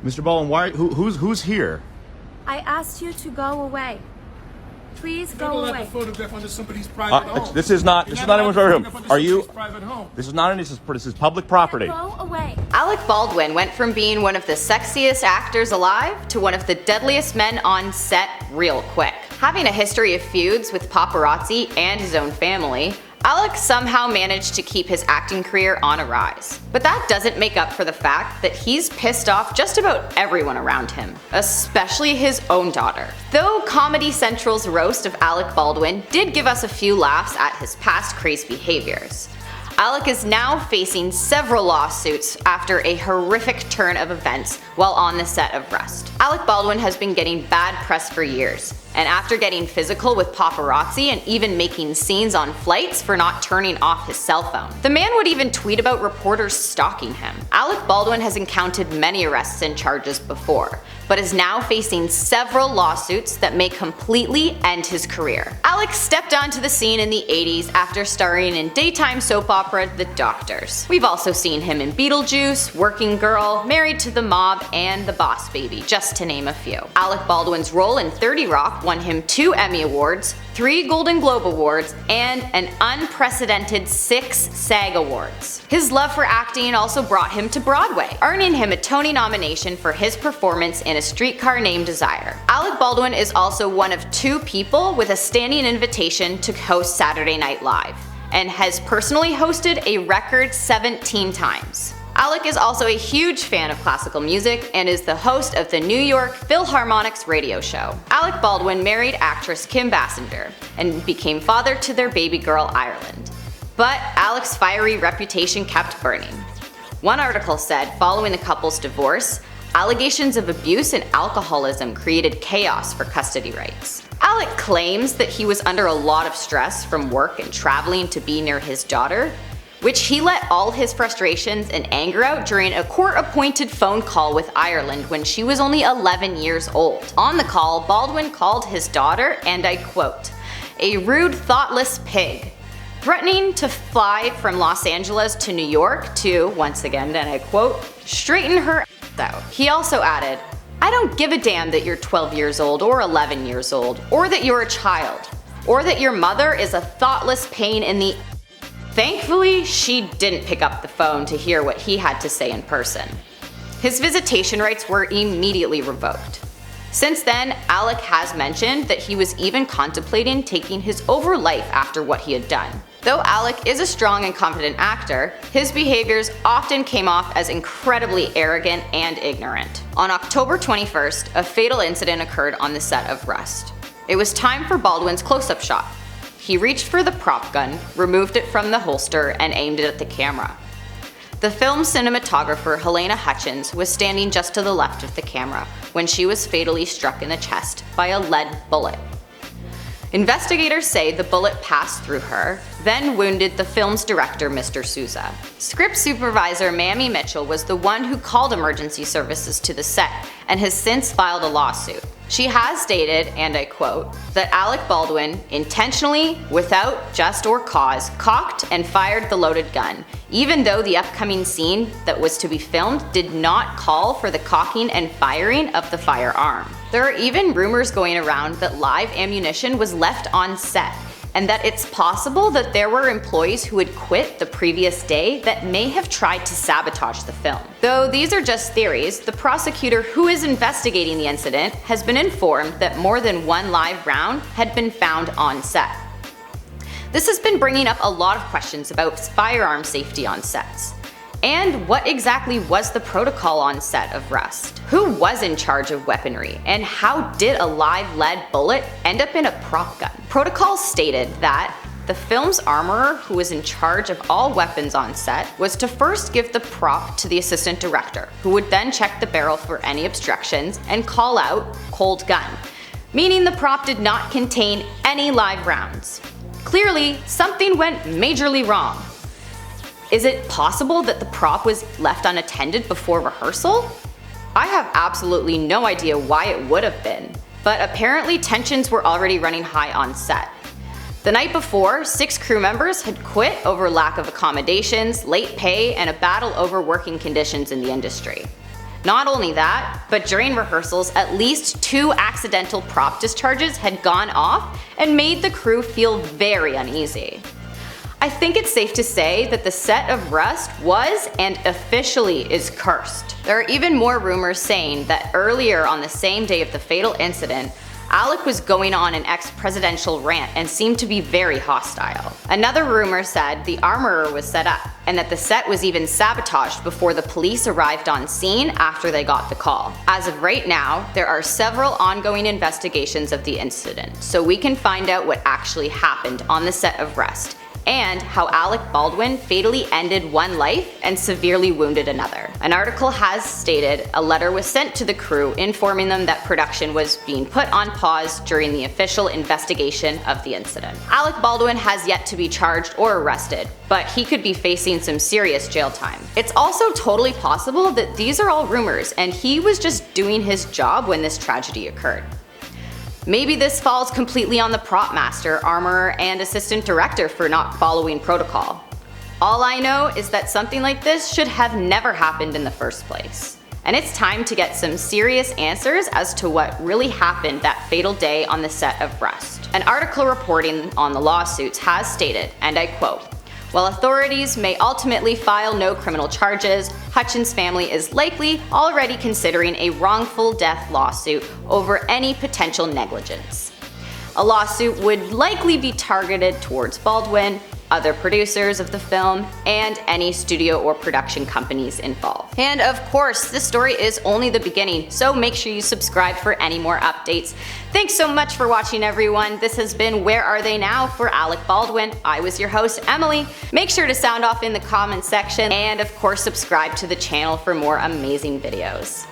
Mr. Baldwin, who's here? I asked you to go away. Please go Never away. let the photograph under somebody's private home. This is not anyone's private home. Are you? Private home. This is public property. Go away. Alec Baldwin went from being one of the sexiest actors alive to one of the deadliest men on set real quick. Having a history of feuds with paparazzi and his own family, Alec somehow managed to keep his acting career on a rise. But that doesn't make up for the fact that he's pissed off just about everyone around him, especially his own daughter. Though Comedy Central's roast of Alec Baldwin did give us a few laughs at his past crazy behaviors, Alec is now facing several lawsuits after a horrific turn of events while on the set of Rust. Alec Baldwin has been getting bad press for years, and after getting physical with paparazzi and even making scenes on flights for not turning off his cell phone. The man would even tweet about reporters stalking him. Alec Baldwin has encountered many arrests and charges before, but is now facing several lawsuits that may completely end his career. Alec stepped onto the scene in the 80s after starring in daytime soap opera The Doctors. We've also seen him in Beetlejuice, Working Girl, Married to the Mob, and The Boss Baby, just to name a few. Alec Baldwin's role in 30 Rock won him 2 Emmy Awards, 3 Golden Globe Awards, and an unprecedented 6 SAG Awards. His love for acting also brought him to Broadway, earning him a Tony nomination for his performance in A Streetcar Named Desire. Alec Baldwin is also one of 2 people with a standing invitation to host Saturday Night Live, and has personally hosted a record 17 times. Alec is also a huge fan of classical music and is the host of the New York Philharmonic's radio show. Alec Baldwin married actress Kim Basinger and became father to their baby girl Ireland. But Alec's fiery reputation kept burning. One article said following the couple's divorce, allegations of abuse and alcoholism created chaos for custody rights. Alec claims that he was under a lot of stress from work and traveling to be near his daughter, which he let all his frustrations and anger out during a court-appointed phone call with Ireland when she was only 11 years old. On the call, Baldwin called his daughter, and I quote, "a rude, thoughtless pig," threatening to fly from Los Angeles to New York to, once again, and I quote, "straighten her out." He also added, "I don't give a damn that you're 12 years old or 11 years old, or that you're a child, or that your mother is a thoughtless pain in the..." Thankfully, she didn't pick up the phone to hear what he had to say in person. His visitation rights were immediately revoked. Since then, Alec has mentioned that he was even contemplating taking his own life after what he had done. Though Alec is a strong and confident actor, his behaviors often came off as incredibly arrogant and ignorant. On October 21st, a fatal incident occurred on the set of Rust. It was time for Baldwin's close-up shot. He reached for the prop gun, removed it from the holster, and aimed it at the camera. The film's cinematographer Halyna Hutchins was standing just to the left of the camera when she was fatally struck in the chest by a lead bullet. Investigators say the bullet passed through her, then wounded the film's director, Mr. Souza. Script supervisor Mamie Mitchell was the one who called emergency services to the set and has since filed a lawsuit. She has stated, and I quote, that Alec Baldwin intentionally, without just or cause, cocked and fired the loaded gun, even though the upcoming scene that was to be filmed did not call for the cocking and firing of the firearm. There are even rumors going around that live ammunition was left on set, and that it's possible that there were employees who had quit the previous day that may have tried to sabotage the film. Though these are just theories, the prosecutor who is investigating the incident has been informed that more than one live round had been found on set. This has been bringing up a lot of questions about firearm safety on sets. And what exactly was the protocol on set of Rust? Who was in charge of weaponry? And how did a live lead bullet end up in a prop gun? Protocol stated that the film's armorer, who was in charge of all weapons on set, was to first give the prop to the assistant director, who would then check the barrel for any obstructions and call out "cold gun," meaning the prop did not contain any live rounds. Clearly, something went majorly wrong. Is it possible that the prop was left unattended before rehearsal? I have absolutely no idea why it would have been, but apparently tensions were already running high on set. The night before, 6 crew members had quit over lack of accommodations, late pay, and a battle over working conditions in the industry. Not only that, but during rehearsals, at least 2 accidental prop discharges had gone off and made the crew feel very uneasy. I think it's safe to say that the set of Rust was and officially is cursed. There are even more rumors saying that earlier on the same day of the fatal incident, Alec was going on an ex-presidential rant and seemed to be very hostile. Another rumor said the armorer was set up, and that the set was even sabotaged before the police arrived on scene after they got the call. As of right now, there are several ongoing investigations of the incident, so we can find out what actually happened on the set of Rust, and how Alec Baldwin fatally ended one life and severely wounded another. An article has stated a letter was sent to the crew informing them that production was being put on pause during the official investigation of the incident. Alec Baldwin has yet to be charged or arrested, but he could be facing some serious jail time. It's also totally possible that these are all rumors and he was just doing his job when this tragedy occurred. Maybe this falls completely on the prop master, armorer, and assistant director for not following protocol. All I know is that something like this should have never happened in the first place. And it's time to get some serious answers as to what really happened that fatal day on the set of Rust. An article reporting on the lawsuits has stated, and I quote, "While authorities may ultimately file no criminal charges, Hutchins' family is likely already considering a wrongful death lawsuit over any potential negligence. A lawsuit would likely be targeted towards Baldwin, other producers of the film, and any studio or production companies involved." And of course, this story is only the beginning, so make sure you subscribe for any more updates. Thanks so much for watching, everyone. This has been Where Are They Now for Alec Baldwin. I was your host, Emily. Make sure to sound off in the comment section, and of course subscribe to the channel for more amazing videos.